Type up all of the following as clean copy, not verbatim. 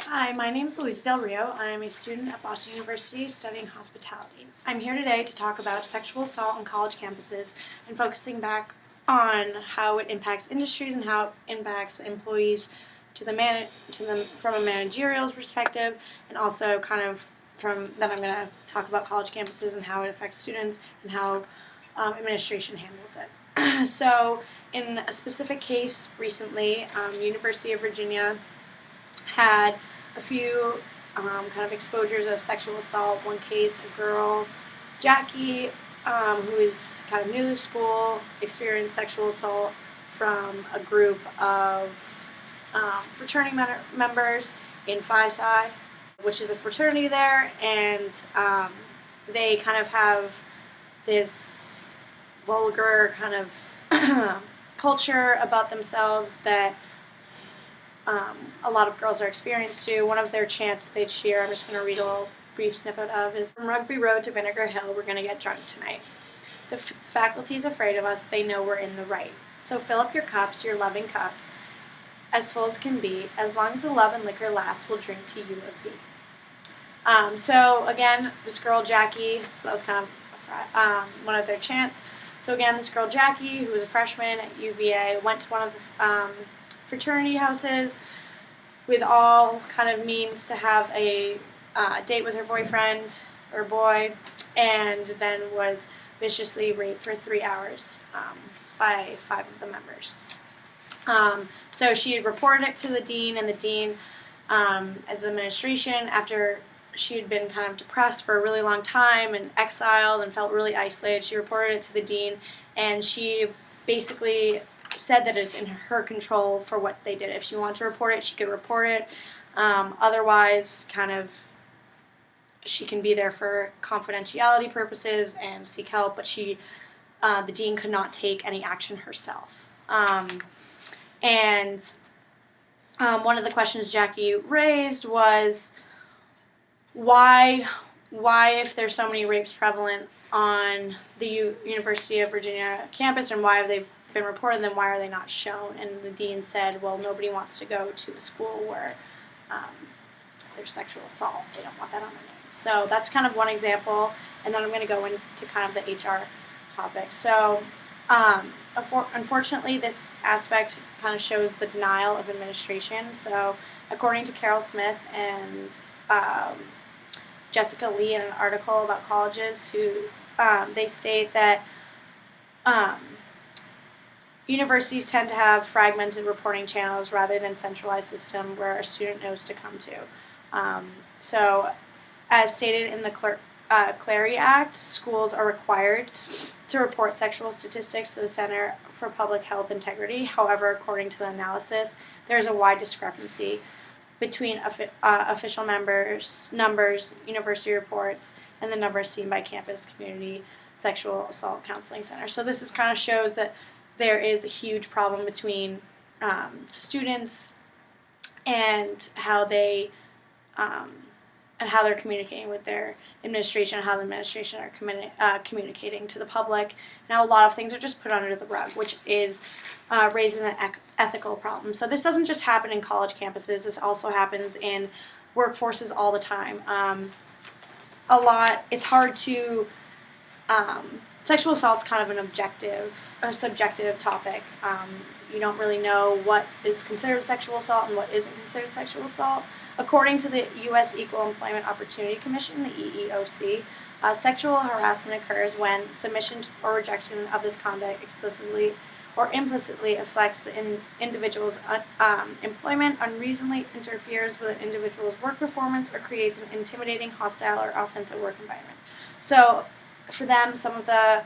Hi, my name is Louisa del Rio. I am a student at Boston University studying hospitality. I'm here today to talk about sexual assault on college campuses and focusing back on how it impacts industries and how it impacts the employees from a managerial perspective, and also kind of from then I'm going to talk about college campuses and how it affects students and how administration handles it. So in a specific case recently, University of Virginia had a few kind of exposures of sexual assault. One case, a girl, Jackie, who is kind of new to school, experienced sexual assault from a group of fraternity members in Phi Psi, which is a fraternity there, and they kind of have this vulgar kind of culture about themselves that a lot of girls are experienced to. One of their chants that they'd share, I'm just going to read a little brief snippet of, is from Rugby Road to Vinegar Hill, we're going to get drunk tonight. The faculty's afraid of us, they know we're in the right. So fill up your cups, your loving cups, as full as can be. As long as the love and liquor last, we'll drink to you of thee. So again, this girl Jackie, so that was kind of one of their chants. So again, this girl Jackie, who was a freshman at UVA, went to one of the fraternity houses with all kind of means to have a date with her boyfriend or boy, and then was viciously raped for 3 hours by 5 of the members. So she had reported it to the dean, and the dean, as administration, after she had been kind of depressed for a really long time and exiled and felt really isolated, she reported it to the dean, and she basically said that it's in her control for what they did. If she wanted to report it, she could report it. Otherwise, kind of, she can be there for confidentiality purposes and seek help, but the dean could not take any action herself. And one of the questions Jackie raised was, why, if there's so many rapes prevalent on the University of Virginia campus, and why have they been reported, then why are they not shown? And the dean said, well, nobody wants to go to a school where there's sexual assault. They don't want that on their name. So that's kind of one example, and then I'm going to go into kind of the HR topic. So unfortunately, this aspect kind of shows the denial of administration. So according to Carol Smith and Jessica Lee in an article about colleges, they state that universities tend to have fragmented reporting channels rather than centralized system where a student knows to come to. So, as stated in the Clarity Act, schools are required to report sexual statistics to the Center for Public Health Integrity. However, according to the analysis, there is a wide discrepancy between official numbers, university reports, and the numbers seen by campus community sexual assault counseling centers. So this kind of shows that there is a huge problem between students and how they're communicating with their administration, how the administration are communicating to the public. Now, a lot of things are just put under the rug, which raises an ethical problem. So this doesn't just happen in college campuses. This also happens in workforces all the time. It's hard to. Sexual assault is kind of a subjective topic. You don't really know what is considered sexual assault and what isn't considered sexual assault. According to the U.S. Equal Employment Opportunity Commission, the EEOC, sexual harassment occurs when submission or rejection of this conduct explicitly or implicitly affects the individual's employment, unreasonably interferes with an individual's work performance, or creates an intimidating, hostile, or offensive work environment. So, for them, some of the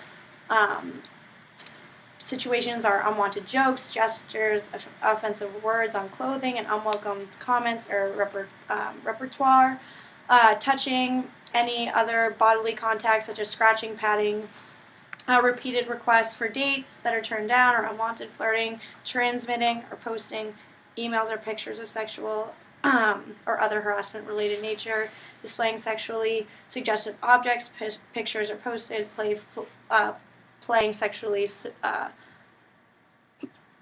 situations are unwanted jokes, gestures, offensive words on clothing, and unwelcome comments or repertoire, touching, any other bodily contact such as scratching, patting, repeated requests for dates that are turned down, or unwanted flirting, transmitting or posting emails or pictures of sexual or other harassment-related nature, displaying sexually suggestive objects, pictures are posted, playing sexually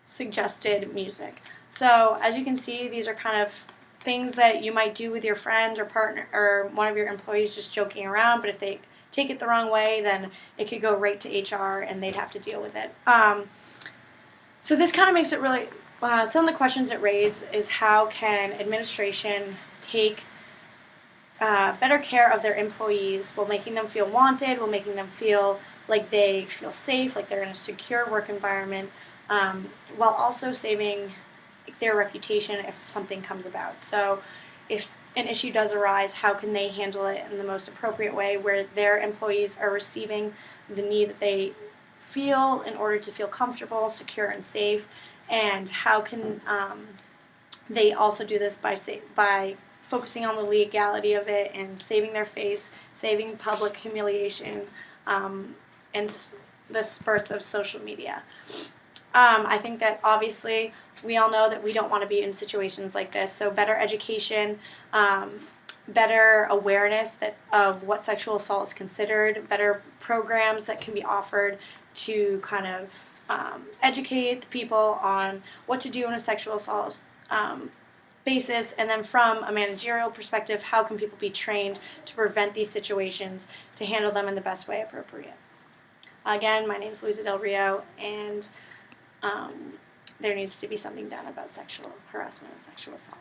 suggested music. So as you can see, these are kind of things that you might do with your friend or partner or one of your employees just joking around, but if they take it the wrong way, then it could go right to HR and they'd have to deal with it. So this kind of makes it really, some of the questions it raises is how can administration take better care of their employees while making them feel wanted, while making them feel like they feel safe, like they're in a secure work environment, while also saving their reputation if something comes about. So if an issue does arise, how can they handle it in the most appropriate way where their employees are receiving the need that they feel in order to feel comfortable, secure, and safe, and how can they also do this by focusing on the legality of it and saving their face, saving public humiliation, and the spurts of social media. I think that obviously we all know that we don't want to be in situations like this, so better education, better awareness of what sexual assault is considered, better programs that can be offered to kind of educate the people on what to do in a sexual assault basis, and then from a managerial perspective, how can people be trained to prevent these situations, to handle them in the best way appropriate. Again, my name is Louisa del Rio, and there needs to be something done about sexual harassment and sexual assault.